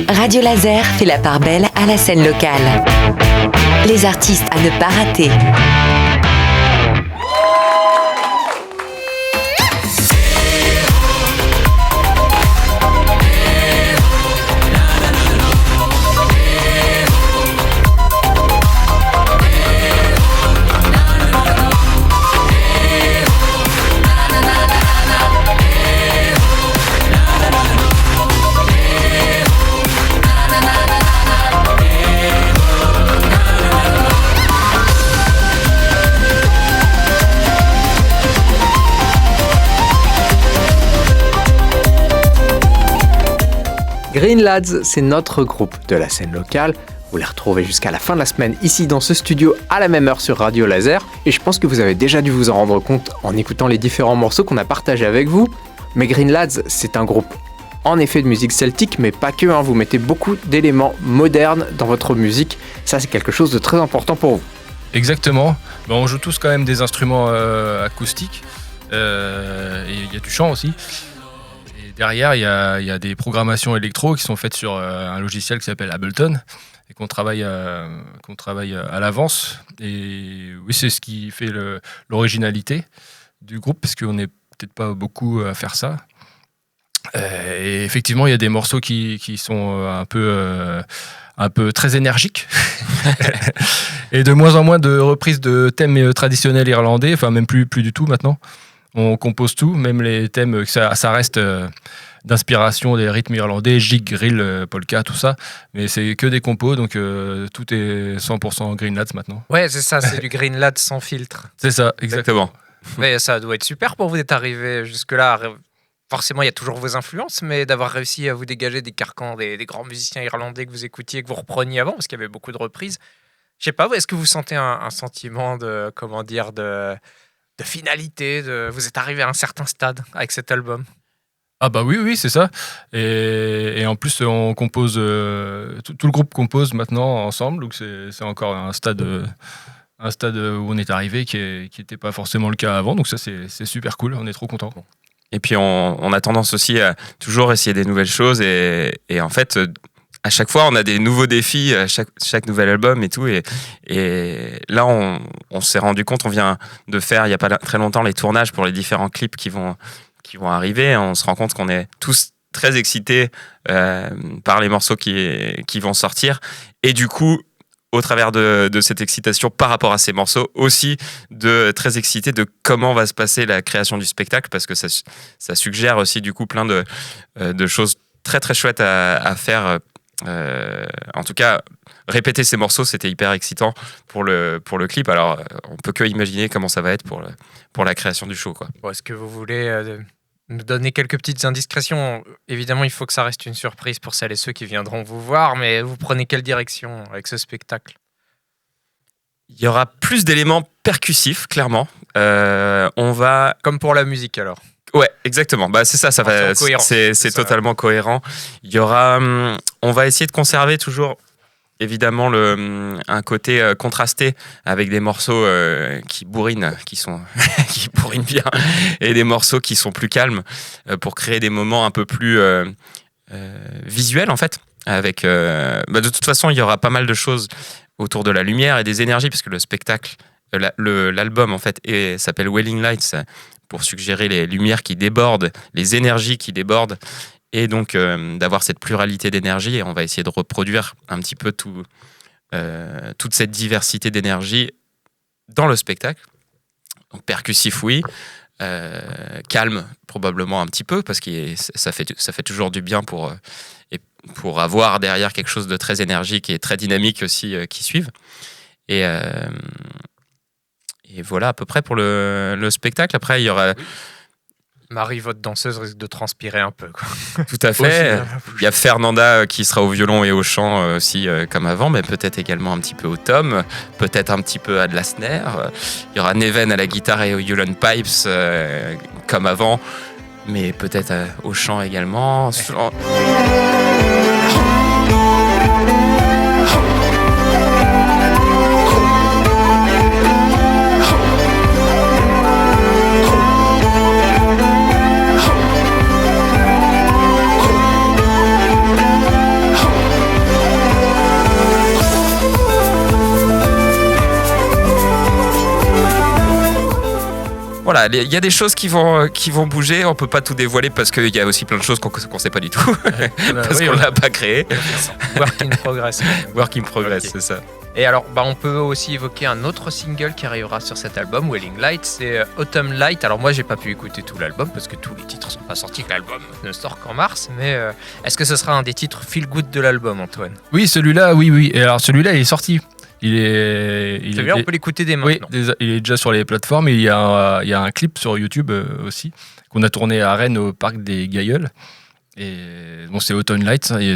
Radio Laser fait la part belle à la scène locale. Les artistes à ne pas rater. Green Lads, c'est notre groupe de la scène locale. Vous les retrouvez jusqu'à la fin de la semaine ici dans ce studio à la même heure sur Radio Laser. Et je pense que vous avez déjà dû vous en rendre compte en écoutant les différents morceaux qu'on a partagés avec vous. Mais Green Lads, c'est un groupe en effet de musique celtique, mais pas que. Vous mettez beaucoup d'éléments modernes dans votre musique. Ça, c'est quelque chose de très important pour vous. Exactement. On joue tous quand même des instruments acoustiques. Et il y a du chant aussi. Derrière, il y a des programmations électro qui sont faites sur un logiciel qui s'appelle Ableton et qu'on travaille à l'avance. Et oui, c'est ce qui fait l'originalité du groupe, parce qu'on n'est peut-être pas beaucoup à faire ça. Et effectivement, il y a des morceaux qui sont un peu très énergiques et de moins en moins de reprises de thèmes traditionnels irlandais, enfin même plus du tout maintenant. On compose tout, même les thèmes, ça reste d'inspiration des rythmes irlandais, jig, grill, polka, tout ça. Mais c'est que des compos, donc tout est 100% Green Lads maintenant. Ouais, c'est ça, c'est du Green Lads sans filtre. C'est ça, exactement. Mais ça doit être super pour vous d'être arrivé jusque-là. Forcément, il y a toujours vos influences, mais d'avoir réussi à vous dégager des carcans des grands musiciens irlandais que vous écoutiez, que vous repreniez avant, parce qu'il y avait beaucoup de reprises. Je sais pas, est-ce que vous sentez un sentiment de finalité, vous êtes arrivé à un certain stade avec cet album? Ah bah oui, c'est ça. Et en plus, on compose, tout le groupe compose maintenant ensemble, donc c'est encore un stade où on est arrivé qui n'était pas forcément le cas avant, donc ça c'est super cool, on est trop contents. Et puis on a tendance aussi à toujours essayer des nouvelles choses et en fait... À chaque fois, on a des nouveaux défis, à chaque nouvel album et tout. Et là, on s'est rendu compte, on vient de faire, il n'y a pas très longtemps, les tournages pour les différents clips qui vont arriver. On se rend compte qu'on est tous très excités par les morceaux qui vont sortir. Et du coup, au travers de cette excitation par rapport à ces morceaux, aussi très excité de comment va se passer la création du spectacle, parce que ça suggère aussi du coup plein de choses très très chouettes à faire. En tout cas, répéter ces morceaux, c'était hyper excitant pour le clip. Alors, on peut que imaginer comment ça va être pour la création du show, quoi. Bon, est-ce que vous voulez nous donner quelques petites indiscrétions? Évidemment, il faut que ça reste une surprise pour celles et ceux qui viendront vous voir, mais vous prenez quelle direction avec ce spectacle? Il y aura plus d'éléments percussifs, clairement. On va... Comme pour la musique, alors. Ouais, exactement. C'est ça, c'est totalement cohérent. Il y aura, on va essayer de conserver toujours, évidemment, un côté contrasté avec des morceaux qui bourrinent, qui bourrinent bien, et des morceaux qui sont plus calmes pour créer des moments un peu plus visuels en fait. Avec, de toute façon, il y aura pas mal de choses autour de la lumière et des énergies, puisque le spectacle, l'album en fait, s'appelle Welling Lights, pour suggérer les lumières qui débordent, les énergies qui débordent, et donc d'avoir cette pluralité d'énergie. Et on va essayer de reproduire un petit peu toute cette diversité d'énergie dans le spectacle. Donc percussif, oui. Calme, probablement un petit peu, parce que ça fait toujours du bien pour avoir derrière quelque chose de très énergique et très dynamique aussi qui suive. Et voilà à peu près pour le spectacle. Après, il y aura... Marie, votre danseuse, risque de transpirer un peu, quoi. Tout à fait. Il y a Fernanda qui sera au violon et au chant aussi comme avant, mais peut-être également un petit peu au tom, peut-être un petit peu à de la snare. Il y aura Neven à la guitare et au Yulon Pipes comme avant, mais peut-être au chant également. voilà, il y a des choses qui vont bouger. On peut pas tout dévoiler parce qu'il y a aussi plein de choses qu'on sait pas du tout parce qu'on l'a pas créé. Work in progress. Work in progress, Okay. c'est ça. Et alors, on peut aussi évoquer un autre single qui arrivera sur cet album, Welling Light, c'est Autumn Light. Alors moi, j'ai pas pu écouter tout l'album parce que tous les titres sont pas sortis, que l'album ne sort qu'en mars. Mais est-ce que ce sera un des titres feel good de l'album, Antoine? Oui, celui-là, oui. Et alors celui-là, il est sorti. Celui-là, on peut l'écouter dès maintenant. Oui, il est déjà sur les plateformes. Et il y a un clip sur YouTube aussi qu'on a tourné à Rennes au parc des Gailleuls. Et bon, c'est Autumn Light, et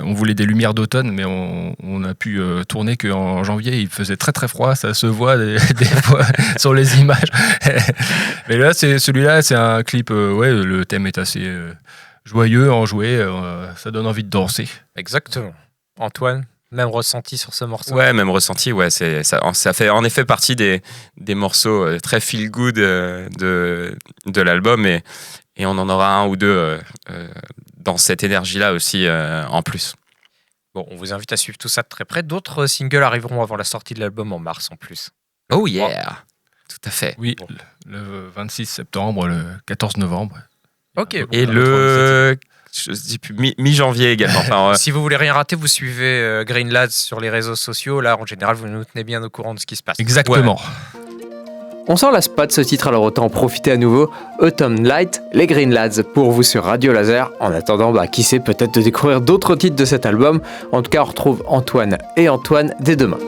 on voulait des lumières d'automne, mais on a pu tourner qu'en janvier. Il faisait très très froid, ça se voit des fois sur les images. Mais là, celui-là, c'est un clip. Le thème est assez joyeux, enjoué, ça donne envie de danser. Exactement. Antoine, même ressenti sur ce morceau? Ouais, même ressenti. Ouais, ça fait en effet partie des morceaux très feel good de l'album, et on en aura un ou deux dans cette énergie-là aussi en plus. Bon, on vous invite à suivre tout ça de très près. D'autres singles arriveront avant la sortie de l'album en mars en plus. Oh yeah, tout à fait. Oui, le 26 septembre, le 14 novembre. Ok. Et je dis plus, mi-janvier également. Enfin, Si vous voulez rien rater, vous suivez Green Lads sur les réseaux sociaux. Là, en général, vous nous tenez bien au courant de ce qui se passe. Exactement. Ouais. On s'en lasse pas de ce titre, alors autant en profiter à nouveau. Autumn Light, les Green Lads pour vous sur Radio Laser. En attendant, qui sait, peut-être de découvrir d'autres titres de cet album. En tout cas, on retrouve Antoine et Antoine dès demain.